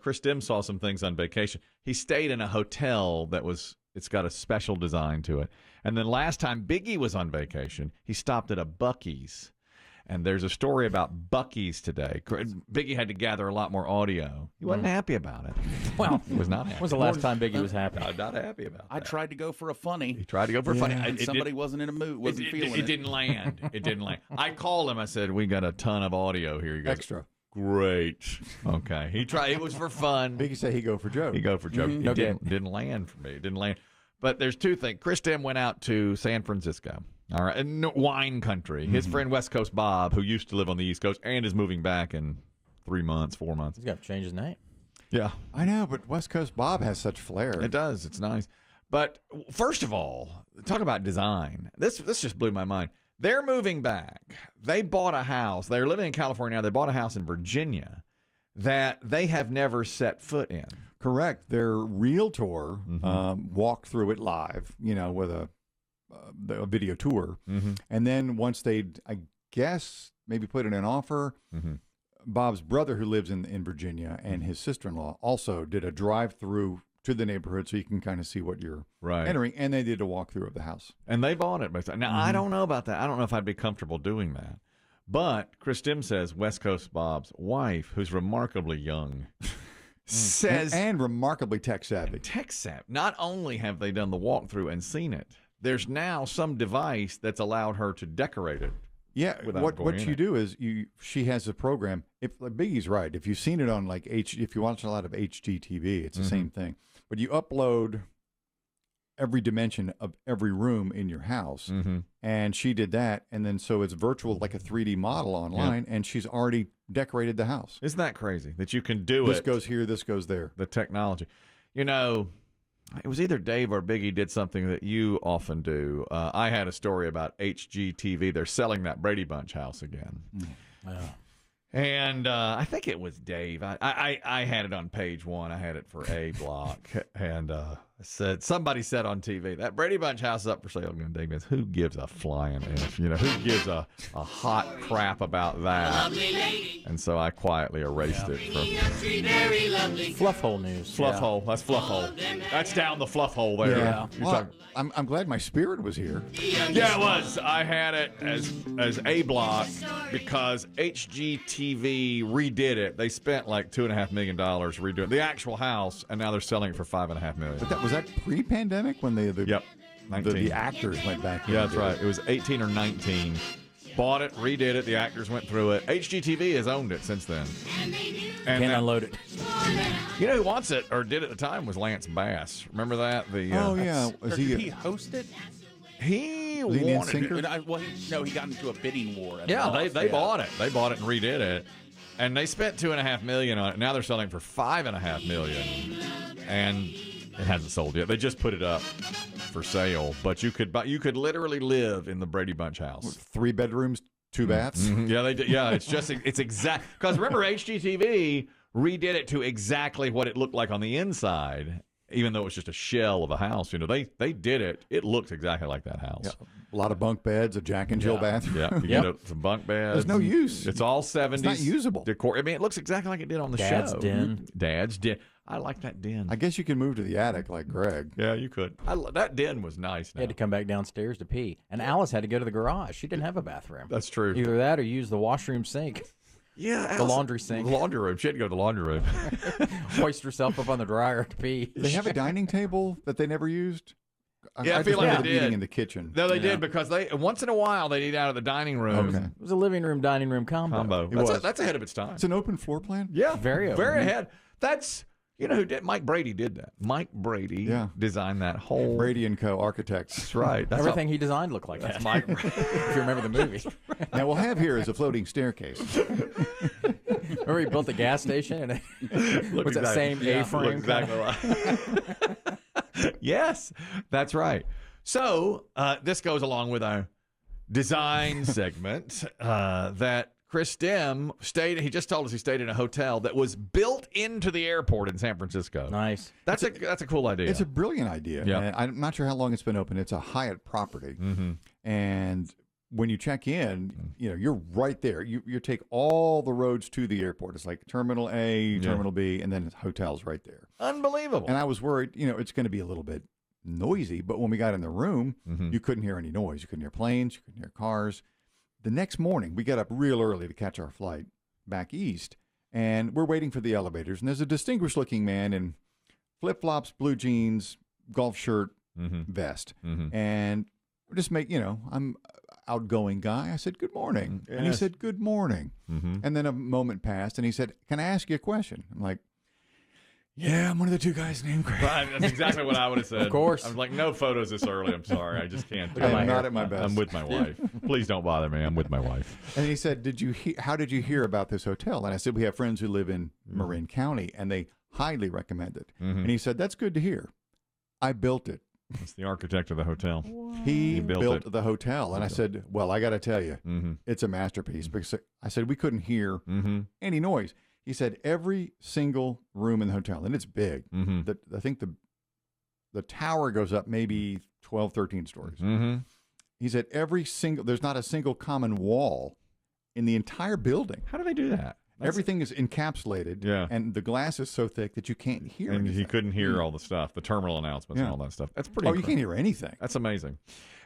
Chris Demm saw some things on vacation. He stayed in a hotel it's got a special design to it. And then last time Biggie was on vacation, he stopped at a Bucky's. And there's a story about Bucky's today. Biggie had to gather a lot more audio. He wasn't happy about it. Well, he was not happy. When was the last time Biggie was happy? I'm not happy about that. I tried to go for a funny. He tried to go for a funny. And somebody wasn't in a mood, wasn't feeling it. It didn't land. It didn't land. I called him. I said, we got a ton of audio here. He goes, Extra. Great. Okay. He tried. It was for fun. Biggie said he'd go for joke. He'd go for joke. Mm-hmm. It didn't land for me. It didn't land. But there's two things. Chris Demm went out to San Francisco. All right, wine country. His friend West Coast Bob, who used to live on the East Coast and is moving back in 3 months, 4 months. He's got to change his name. Yeah. I know, but West Coast Bob has such flair. It does. It's nice. But first of all, talk about design. This just blew my mind. They're moving back. They bought a house. They're living in California now. They bought a house in Virginia that they have never set foot in. Correct. Their realtor walked through it live, with a video tour. And then once they, I guess, maybe put in an offer, Bob's brother, who lives in Virginia, and his sister-in-law also did a drive-through to the neighborhood so you can kind of see what you're entering. And they did a walkthrough of the house. And they bought it. Now, I don't know about that. I don't know if I'd be comfortable doing that. But Chris Demm says West Coast Bob's wife, who's remarkably young, says... And remarkably tech-savvy. Tech-savvy. Not only have they done the walkthrough and seen it, there's now some device that's allowed her to decorate it. Yeah, what you do is she has a program. If Biggie's right, if you've seen it on if you watch a lot of HGTV, it's the same thing. But you upload every dimension of every room in your house, and she did that, and then so it's virtual, like a 3D model online, and she's already decorated the house. Isn't that crazy that you can do This goes here, this goes there. The technology, it was either Dave or Biggie did something that you often do. I had a story about HGTV. They're selling that Brady Bunch house again. And I think it was Dave. I had it on page 1. I had it for A block. And somebody said on TV, that Brady Bunch house is up for sale. And Dave goes, who gives a flying F? Who gives a hot crap about that? And so I quietly erased it from Fluff hole news. Fluff hole. That's fluff hole. That's down the fluff hole there. Yeah. Well, I'm glad my spirit was here. Yeah, it was. I had it as A block because HGTV redid it. They spent like $2.5 million redoing the actual house, and now they're selling it for $5.5 million. But was that pre-pandemic when Yep. the actors went back in? Yeah, that's right. It was 18 or 19. Bought it, redid it. The actors went through it. HGTV has owned it since then. And Can't unload it. You know who wants it or did at the time was Lance Bass. Remember that? Oh yeah, Did he host it? He Was he an wanted in-syncer? He got into a bidding war. Yeah, they bought it. They bought it and redid it, and they spent $2.5 million on it. Now they're selling for $5.5 million, and it hasn't sold yet. They just put it up for sale, but you could literally live in the Brady Bunch house. 3 bedrooms, 2 baths. Yeah, they did. Yeah, it's exact. Because remember, HGTV redid it to exactly what it looked like on the inside, even though it was just a shell of a house. They did it. It looked exactly like that house. Yeah. A lot of bunk beds, a Jack and Jill bathroom. Yeah, you get some bunk beds. There's no use. It's all 70s. It's not usable. Decor. I mean, it looks exactly like it did on the Dad's show. den. Dad's den. I like that den. I guess you can move to the attic like Greg. Yeah, you could. That den was nice. He had to come back downstairs to pee. And Alice had to go to the garage. She didn't have a bathroom. That's true. Either that or use the washroom sink. Yeah, the laundry sink. The laundry room. She had to go to the laundry room. Hoist herself up on the dryer to pee. They have a dining table that they never used. Yeah, I feel like they did. Eating in the kitchen. No, they did because once in a while they'd eat out of the dining room. Okay. It was a living room, dining room combo. That's ahead of its time. It's an open floor plan. Yeah, very ahead. That's who did. Mike Brady did that. Mike Brady designed that whole Brady and Co. Architects. That's right. Everything he designed looked like that. Mike. If you remember the movie. Now we'll have here is a floating staircase. Remember he built the gas station and it was that same A-frame? Exactly right. Yes, that's right. So this goes along with our design segment that Chris Demm stayed. He just told us he stayed in a hotel that was built into the airport in San Francisco. Nice. That's a cool idea. It's a brilliant idea. Yeah. And I'm not sure how long it's been open. It's a Hyatt property, and when you check in, you're right there. You take all the roads to the airport. It's like Terminal A, Terminal B, and then hotels right there. Unbelievable. And I was worried, it's going to be a little bit noisy, but when we got in the room, you couldn't hear any noise. You couldn't hear planes. You couldn't hear cars. The next morning, we got up real early to catch our flight back east, and we're waiting for the elevators. And there's a distinguished-looking man in flip-flops, blue jeans, golf shirt, vest. And we're just I'm outgoing guy. I said, good morning. Yes. And he said, good morning. And then a moment passed, and he said, can I ask you a question? I'm like, yeah, I'm one of the two guys named Craig. Right, that's exactly what I would have said. Of course. I was like, no photos this early. I'm sorry. I just can't do I'm it. not at my best. I'm with my wife. Please don't bother me. I'm with my wife. And he said, how did you hear about this hotel? And I said, we have friends who live in Marin County, and they highly recommend it. And he said, that's good to hear. I built it. It's the architect of the hotel. He built built the hotel. And I said, well, I got to tell you, it's a masterpiece. Because I said, we couldn't hear any noise. He said, every single room in the hotel, and it's big. I think the tower goes up maybe 12, 13 stories. He said, there's not a single common wall in the entire building. How do they do that? Everything is encapsulated, and the glass is so thick that you can't hear And anything. he couldn't hear all the stuff, the terminal announcements and all that stuff. That's pretty you can't hear anything. That's amazing.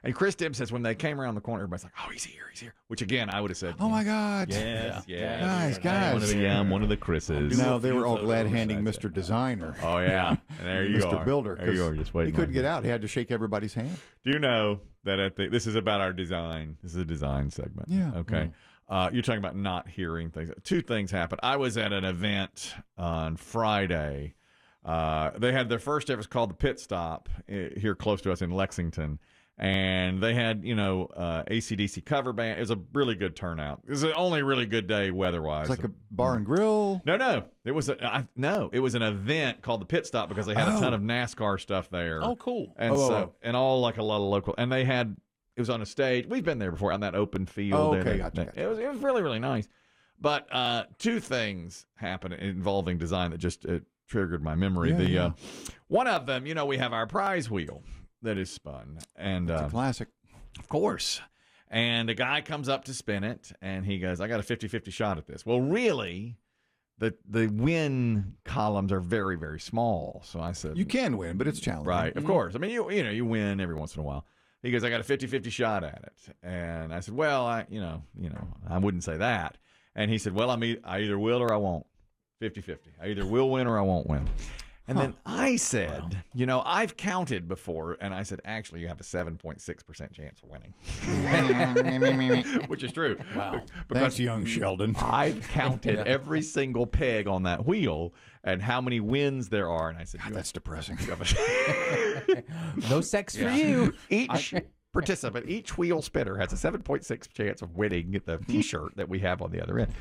And Chris Demm says when they came around the corner, everybody's like, oh, he's here. Which, again, I would have said, Oh, my God. yes. Guys. I'm one of the Chris's. No, they were all glad-handing Mr. Designer. Oh, yeah. And there you Mr. are. Builder. There you are. Just waiting. He couldn't get out. He had to shake everybody's hand. Do you know that this is about our design? This is a design segment. Yeah. Okay. You're talking about not hearing things. Two things happened. I was at an event on Friday. They had their first ever, it's called the Pit Stop here close to us in Lexington. And they had, AC/DC cover band. It was a really good turnout. It was the only really good day weather-wise. It's like a bar and grill. No. It was it was an event called the Pit Stop because they had a ton of NASCAR stuff there. Oh, cool. And and all like a lot of local. And they had, it was on a stage. We've been there before on that open field. Oh, okay, gotcha. It was really, really nice. But two things happened involving design that just triggered my memory. One of them, we have our prize wheel that is spun, and It's a classic. of course. And a guy comes up to spin it, and he goes, I got a 50-50 shot at this. Well, really, the win columns are very, very small. So I said, You can win, but it's challenging. right, of course. I mean, you win every once in a while. He goes, I got a 50-50 shot at it. And I said, well, I wouldn't say that. And he said, well, I either will or I won't. 50-50. I either will win or I won't win. And then I said, I've counted before, and I said, actually, you have a 7.6% chance of winning, which is true. Wow. Thanks, young Sheldon. I've counted every single peg on that wheel and how many wins there are. And I said, God, that's depressing. No sex for you. Each participant, each wheel spinner has a 7.6 chance of winning the T-shirt that we have on the other end.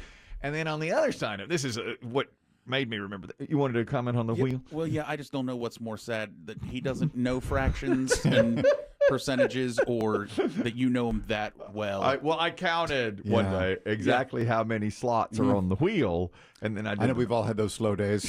And then on the other side of this is what made me remember that. You wanted to comment on the wheel? Well, yeah, I just don't know what's more sad, that he doesn't know fractions and percentages, or that you know him that well. I counted one day exactly how many slots are on the wheel, and then I know we've all had those slow days.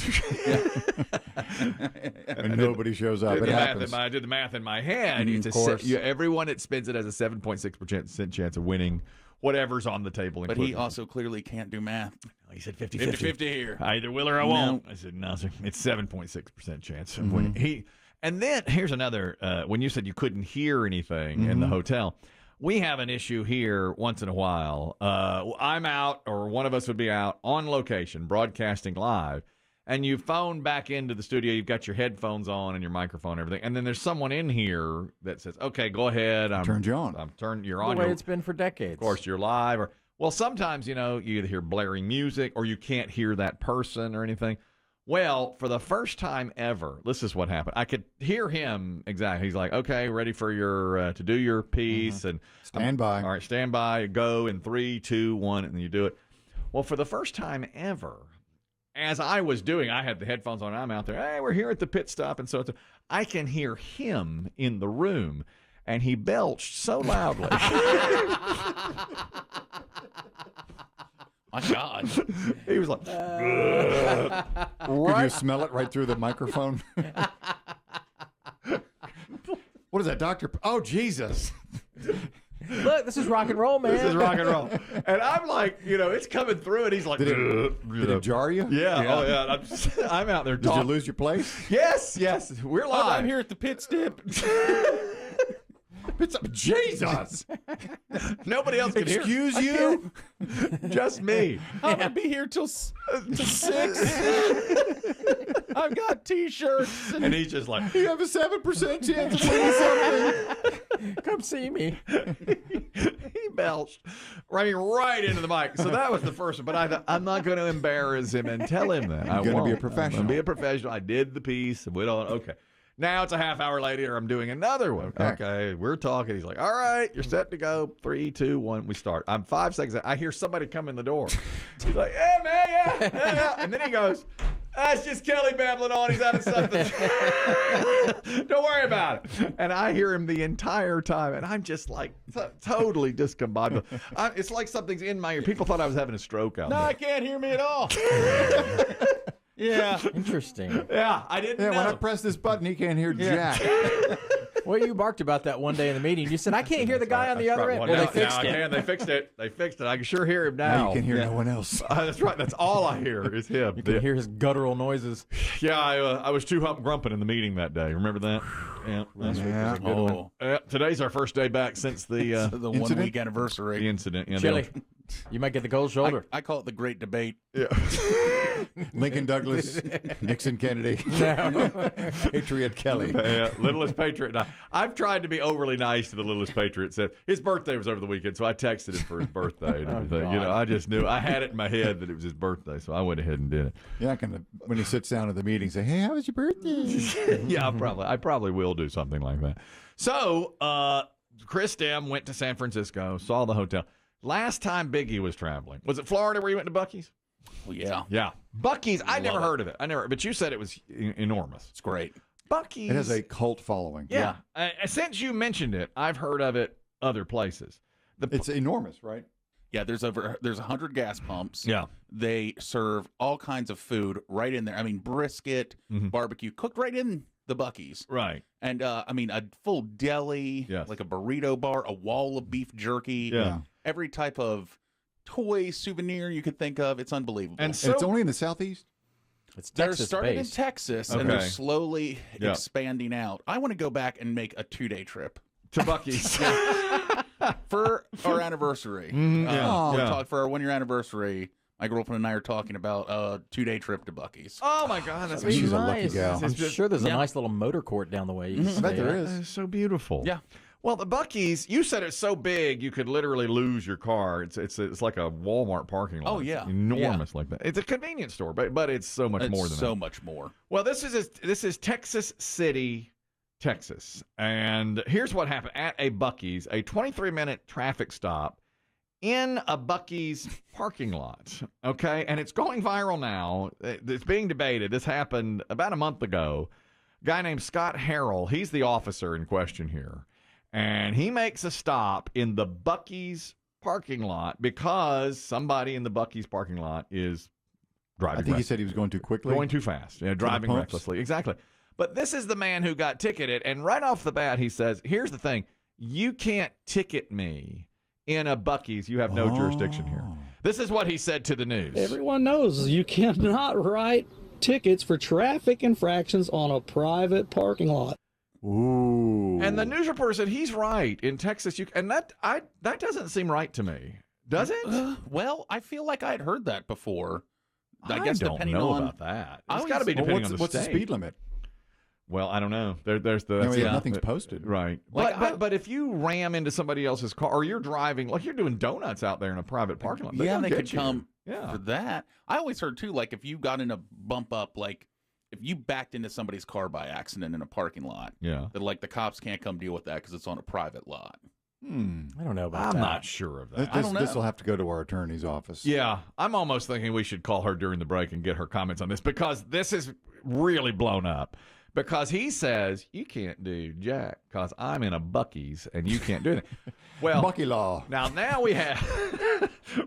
And nobody shows up. It happens. I did the math in my head. Of course. Everyone that spins it has a 7.6% chance of winning whatever's on the table. But he also clearly can't do math. He said 50-50. 50-50 here. I either will or I won't. I said, no, sir. It's 7.6% chance of winning. And then here's another, when you said you couldn't hear anything in the hotel, we have an issue here once in a while. I'm out, or one of us would be out on location, broadcasting live, and you phone back into the studio. You've got your headphones on and your microphone and everything. And then there's someone in here that says, okay, go ahead. Turned you on. You're on. The way it's been for decades. Of course, you're live. Well, sometimes, you either hear blaring music or you can't hear that person or anything. Well, for the first time ever, this is what happened. I could hear him exactly. He's like, okay, ready for your to do your piece. And Stand by. All right, stand by. Go in 3, 2, 1, and then you do it. Well, for the first time ever, as I was doing, I had the headphones on. I'm out there. Hey, we're here at the pit stop. And so I can hear him in the room, and he belched so loudly. My God. He was like, Could you smell it right through the microphone? What is that, Doctor? Oh, Jesus. Look, this is rock and roll, man. This is rock and roll. And I'm like, it's coming through, and he's like, Did it jar you? Yeah. Oh, yeah. I'm out there Did you talking. lose your place? Yes. We're live. I'm here at the pit stop. Jesus! Nobody else can hear. Excuse you? Just me. I'm gonna be here till 6. I've got T-shirts. And he's just like, You have a 7% chance of winning something. Come see me. he belched right into the mic. So that was the first one. But I thought, I'm not going to embarrass him and tell him that. I'm gonna be a professional. I'm going to be a professional. I did the piece. And we don't. Okay. Now it's a half hour later. I'm doing another one. Okay. We're talking. He's like, all right, you're set to go. 3, 2, 1. We start. I'm 5 seconds. I hear somebody come in the door. He's like, yeah, man, yeah. And then he goes, that's just Kelly babbling on. He's out of something. Don't worry about it. And I hear him the entire time. And I'm just like totally discombobulated. It's like something's in my ear. People thought I was having a stroke out No, there. I can't hear me at all. Yeah. Interesting. Yeah, I didn't know. When I press this button, he can't hear jack. Well, you barked about that one day in the meeting. You said, I can't hear the guy on the other end. Well, they fixed it. They fixed it. They fixed it. I can sure hear him now. Now you can hear no one else. That's right. That's all I hear is him. You can hear his guttural noises. Yeah, I was too grumping in the meeting that day. Remember that? Yeah. That's Yeah. Oh, today's our first day back since the the 1 week anniversary. the incident. Yeah, Chili, you might get the cold shoulder. I call it the Great Debate. Yeah. Lincoln Douglas, Nixon Kennedy, Patriot Kelly. Yeah, littlest patriot. Now, I've tried to be overly nice to the littlest patriot. Said his birthday was over the weekend, so I texted him for his birthday and everything. I just knew I had it in my head that it was his birthday, so I went ahead and did it. You're not gonna, when he sits down at the meeting, say, "Hey, how was your birthday?" Yeah, I probably will do something like that. So, Chris Demm went to San Francisco, saw the hotel. Last time Biggie was traveling, was it Florida where he went to Bucky's? Well, yeah. Yeah, Bucky's. I never Love it. heard of it. But you said it was enormous. It's great. Bucky's. It has a cult following. Yeah. Since you mentioned it, I've heard of it other places. It's enormous, right? Yeah, there's 100 gas pumps. Yeah. They serve all kinds of food right in there. I mean, brisket, barbecue, cooked right in the Bucky's. Right. And, I mean, a full deli, Yes. like a burrito bar, a wall of beef jerky. Yeah. Every type of toy, souvenir you could think of. It's unbelievable. And And so it's only in the southeast. It's they're Texas started in based. Texas, and they're Okay. slowly Yeah. expanding out. I want to go back and make a 2-day trip to Bucky's. for our anniversary. Yeah. We're Yeah. talking for our 1-year anniversary. My girlfriend and I are talking about a 2-day trip to Bucky's. Oh my God, that's She's a nice. lucky gal. I'm sure there's a Yeah. nice little motor court down the way. You can I bet stay there at. is. It's so beautiful. Yeah. Well, the Bucky's, you said it's so big you could literally lose your car. It's like a Walmart parking lot. Oh, yeah. It's enormous like that. It's a convenience store, but it's so much It's more than so that. much more. Well, this is Texas City, Texas, and here's what happened at a Bucky's, a 23-minute traffic stop in a Bucky's parking lot. Okay, and it's going viral now. It's being debated. This happened about a month ago. A guy named Scott Harrell, he's the officer in question here, and he makes a stop in the Bucky's parking lot because somebody in the Bucky's parking lot is driving. I think he said he was going too quickly. Going too fast. Yeah, driving pumps. recklessly. Exactly. But this is the man who got ticketed, and right off the bat, he says, here's the thing. You can't ticket me in a Bucky's. You have no jurisdiction here. This is what he said to the news. Everyone knows you cannot write tickets for traffic infractions on a private parking lot. Ooh. And the news reporter said he's right. In Texas, that doesn't seem right to me. Does it? Well, I feel like I had heard that before. I guess don't depending know on about that. I It's was- got to be well, depending on the what's the state. speed limit? Well, I don't know. There's the I mean, nothing's posted. Right. Like, but if you ram into somebody else's car, or you're driving, like you're doing donuts out there in a private parking lot, yeah, don't they get could you. come Yeah. for that. I always heard too, like if you got in a bump up, like if you backed into somebody's car by accident in a parking lot, Yeah. that like the cops can't come deal with that because it's on a private lot. I don't know about I'm that. not sure of that. I don't know. This will have to go to our attorney's office. Yeah, I'm almost thinking we should call her during the break and get her comments on this because this is really blown up. Because he says you can't do jack because I'm in a Bucky's and you can't do that. Well, Bucky law. now we have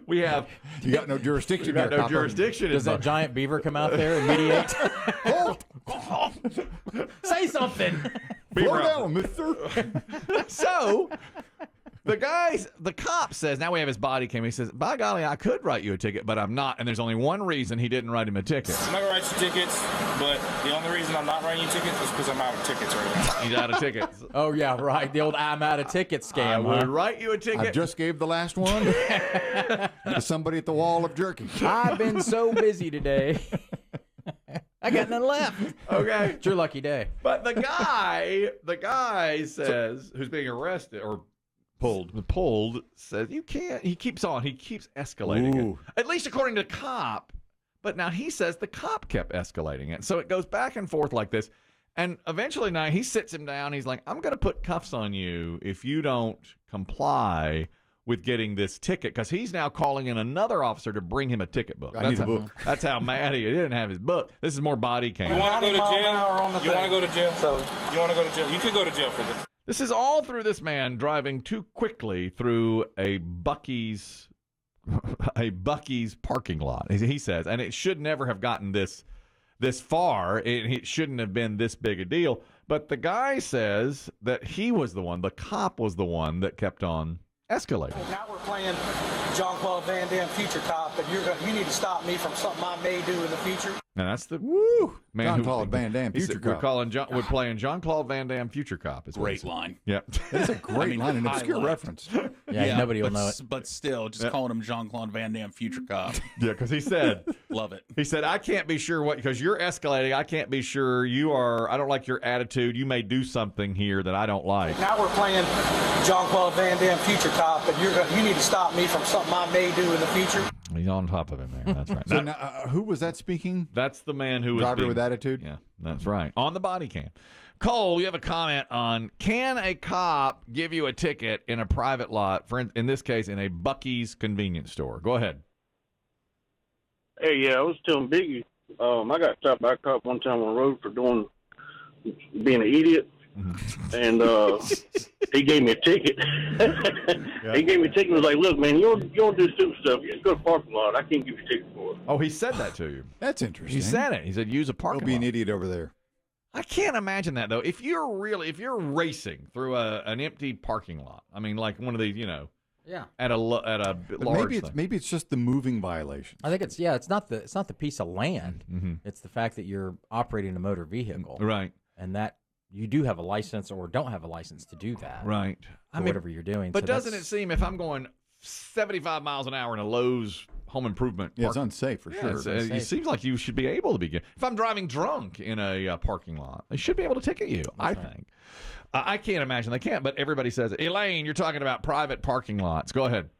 You got no jurisdiction. got there, no copper. jurisdiction. Does in that giant beaver come out there and mediate? Say something. Slow down, mister. So the guy the cop says, now we have his body cam. He says, by golly, I could write you a ticket, but I'm not. And there's only one reason he didn't write him a ticket. I'm not going to write you tickets, but the only reason I'm not writing you tickets is because I'm out of tickets right now. He's out of tickets. Oh, yeah, right. The old I'm out of tickets scam. I would write you a ticket. I just gave the last one to somebody at the wall of jerky. I've been so busy today. I got nothing left. Okay. It's your lucky day. But the guy says, who's being arrested or pulled, says, you can't. He keeps on. He keeps escalating it. At least according to the cop. But now he says the cop kept escalating it. So it goes back and forth like this. And eventually now he sits him down. He's like, I'm going to put cuffs on you if you don't comply with getting this ticket, because he's now calling in another officer to bring him a ticket book. I need a book. That's how mad he didn't have his book. This is more body cam. You want to go to jail? You want to go to jail? You want to go to jail? You could go to jail for this. This is all through this man driving too quickly through a Buckee's parking lot, he says, and it should never have gotten this far. It shouldn't have been this big a deal. But the guy says that the cop was the one that kept on escalating. Now we're playing Jean-Claude Van Damme Future Cop, and you need to stop me from something I may do in the future. And that's the man Jean-Claude Van Damme Future Cop. We're playing Jean-Claude Van Damme Future Cop. Great line. Yep. That's a great line, an obscure reference. Yeah, nobody will know it. But still, just calling him Jean-Claude Van Damme Future Cop. Yeah, because he said, Love it. He said, I can't be sure because you're escalating. I can't be sure I don't like your attitude. You may do something here that I don't like. Now we're playing Jean-Claude Van Damme Future Cop, and you need to stop me from something I may do in the future. He's on top of him there. That's right. So now, who was that speaking? That's the man who was Driver with attitude? Yeah, that's right. On the body cam. Cole, you have a comment on, can a cop give you a ticket in a private lot, in this case, in a Buckee's convenience store? Go ahead. Hey, yeah, I was telling Biggie, I got stopped by a cop one time on the road for being an idiot, and he gave me a ticket. He gave me a ticket and was like, look, man, you don't do stupid stuff. You just go to the parking lot. I can't give you a ticket for it. Oh, he said that to you. That's interesting. He said it. He said, use a parking Don't be lot. an idiot over there. I can't imagine that, though. If you're racing through an empty parking lot, I mean, like one of these, Yeah. at a large Maybe it's just the moving violation. I think it's not the piece of land. Mm-hmm. It's the fact that you're operating a motor vehicle. Right. And that you do have a license or don't have a license to do that. Right. For whatever you're doing. But So doesn't it seem if I'm going 75 miles an hour in a Lowe's home improvement Yeah, it's park- unsafe for sure. it seems like you should be able to be. If I'm driving drunk in a parking lot, they should be able to ticket you, I think. I can't imagine they can't, but everybody says it. Elaine, you're talking about private parking lots. Go ahead.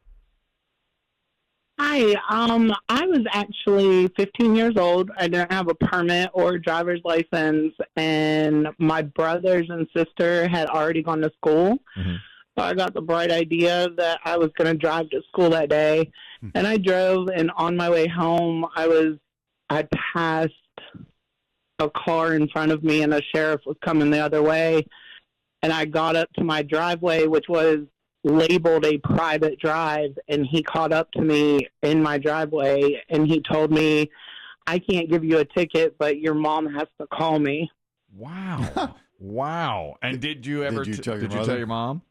Hi, I was actually 15 years old. I didn't have a permit or a driver's license, and my brothers and sister had already gone to school. Mm-hmm. So I got the bright idea that I was going to drive to school that day, and I drove, and on my way home, I passed a car in front of me, and a sheriff was coming the other way, and I got up to my driveway, which was labeled a private drive, and he caught up to me in my driveway, and he told me, I can't give you a ticket, but your mom has to call me. Wow. Wow. And did you ever Did you tell your tell mother? your mom?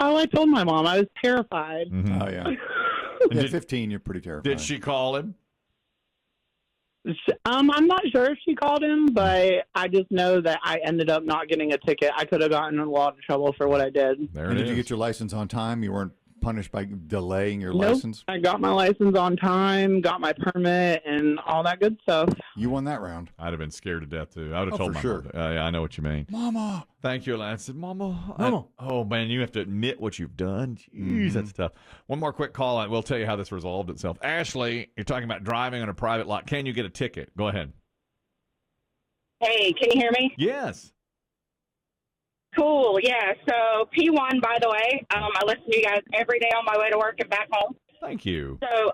Oh, I told my mom. I was terrified. Mm-hmm. Oh, yeah. And At 15, you're pretty terrified. Did she call him? I'm not sure if she called him, but I just know that I ended up not getting a ticket. I could have gotten in a lot of trouble for what I did. There And it did you is. get your license on time? You weren't punished by delaying your Nope. license? I got my license on time, got my permit, and all that good stuff. You won that round. I'd have been scared to death, too. I would have Oh, told for my sure. mother. Yeah, I know what you mean. Mama. Thank you, Elaine. I said, Mama. Mama. Oh, man, you have to admit what you've done. Jeez, that's tough. One more quick call, and we'll tell you how this resolved itself. Ashley, you're talking about driving on a private lot. Can you get a ticket? Go ahead. Hey, can you hear me? Yes. Cool, yeah. So P1, by the way, I listen to you guys every day on my way to work and back home. Thank you. So,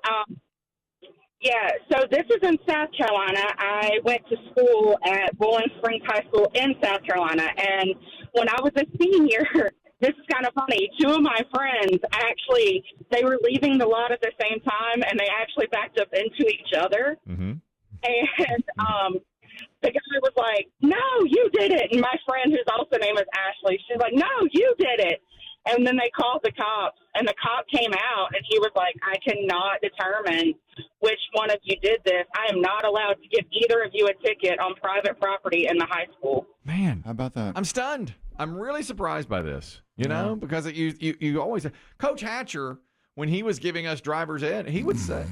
so this is in South Carolina. I went to school at Bowling Springs High School in South Carolina, and when I was a senior, this is kind of funny. Two of my friends they were leaving the lot at the same time, and they actually backed up into each other. Mm-hmm. And the guy was like, no, you did it. And my friend, whose also name is Ashley, she's like, no, you did it. And then they called the cops. private property in the high school. Man, How about that? I'm stunned. I'm really surprised by this, you know, because you always Coach Hatcher, when he was giving us driver's ed, he would say.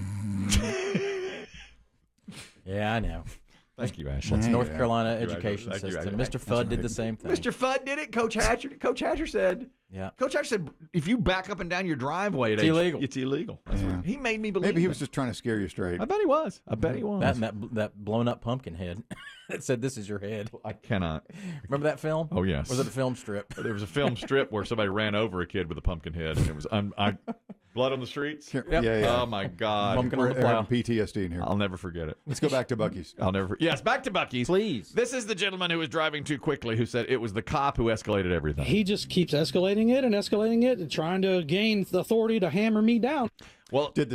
Yeah, I know. Thank you, Ashley. That's North Carolina Thank you, education Ashley. system. Thank you, Mr. Fudd did the same thing. Mr. Fudd did it. Coach Hatcher said. Yeah. Coach Hatcher said, if you back up and down your driveway, It's illegal. It's illegal. That's Yeah. what he made me believe. Maybe he that. was just trying to scare you straight. I bet he was. That blown up pumpkin head that said, "This is your head." I cannot. Remember that film? Oh, yes. Was it a film strip? There was a film strip where somebody ran over a kid with a pumpkin head, and it was blood on the streets. Yeah. Oh my God. Pumpkin on We're the plow. having PTSD in here. I'll never forget it. Let's go back to Bucky's. Yes, back to Bucky's. Please. This is the gentleman who was driving too quickly who said it was the cop who escalated everything. He just keeps escalating it and trying to gain the authority to hammer me down. Well, Did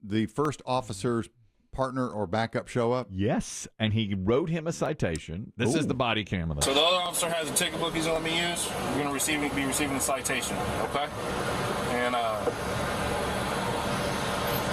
the first officer's partner or backup show up? yes, and he wrote him a citation. This is the body cam of that. So the other officer has a ticket book he's going to let me use. You're going to be receiving a citation, okay? And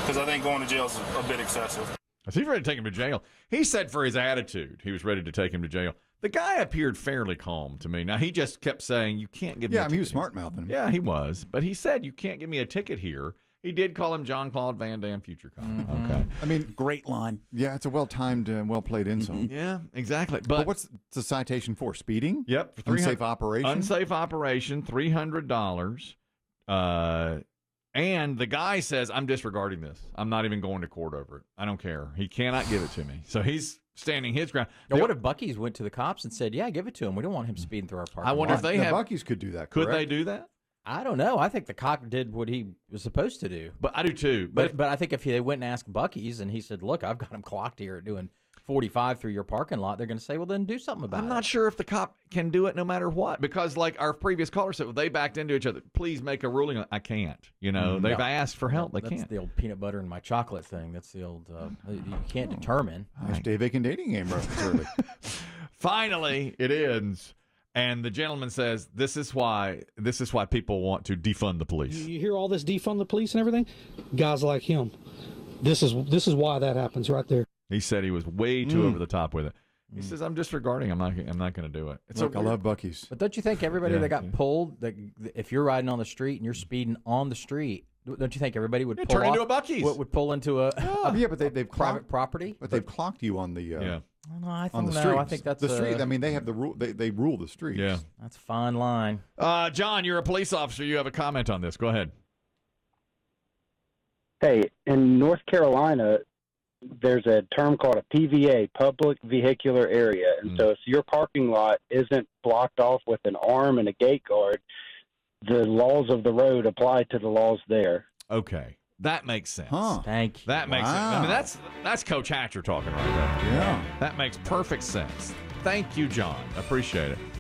because I think going to jail is a bit excessive. So he's ready to take him to jail. He said for his attitude, he was ready to take him to jail. The guy appeared fairly calm to me. Now, he just kept saying, you can't give me a Yeah, I mean, he was ticket here." smart-mouthing him. Yeah, he was. But he said, you can't give me a ticket here. He did call him John Claude Van Damme, future cop. Okay. I mean, Great line. yeah, it's a well-timed, well-played insult. Yeah, exactly. But what's the citation for? Speeding? Yep. for Unsafe operation? Unsafe operation, $300. And the guy says, I'm disregarding this. I'm not even going to court over it. I don't care. He cannot give it to me. So he's standing his ground. Now, what if Bucky's went to the cops and said, "Yeah, give it to him. We don't want him speeding through our parking I wonder lot." if they Now, have. Bucky's could do that, Could correct? they do that? I don't know. I think the cop did what he was supposed to do. But I do too. But I think if they went and asked Bucky's and he said, "Look, I've got him clocked here at doing 45 through your parking lot," they're going to say, "Well, then do something about it." I'm not sure if the cop can do it no matter what, because like our previous caller said, they backed into each other. Please make a ruling. I can't. You know, they've asked for help. They That's can't. the old peanut butter and my chocolate thing. That's the old, you can't determine. Nice Dave Aiken dating game reference early. Finally, it ends, and the gentleman says, "This is why people want to defund the police." You hear all this defund the police and everything? Guys like him. This is why that happens right there. He said he was way too over the top with it. He says, "I'm disregarding. I'm not going to do it." It's Look, I love Bucky's. But don't you think everybody Yeah, that got pulled, that if you're riding on the street and you're speeding on the street, don't you think everybody would pull turn into off- a Bucky's. Would pull into a Yeah, but they've private clocked, property? but they've clocked you on the Yeah. No, I on think the no. streets. I think that's the street. I mean, they have the rule. They rule the streets. Yeah. that's a fine line. John, you're a police officer. You have a comment on this. Go ahead. Hey, in North Carolina, there's a term called a PVA, public vehicular area. And so if your parking lot isn't blocked off with an arm and a gate guard, the laws of the road apply to the laws there. Okay. That makes sense. Huh. Thank you. That makes sense. I mean, that's Coach Hatcher talking right there. Yeah. That makes perfect sense. Thank you, John. Appreciate it.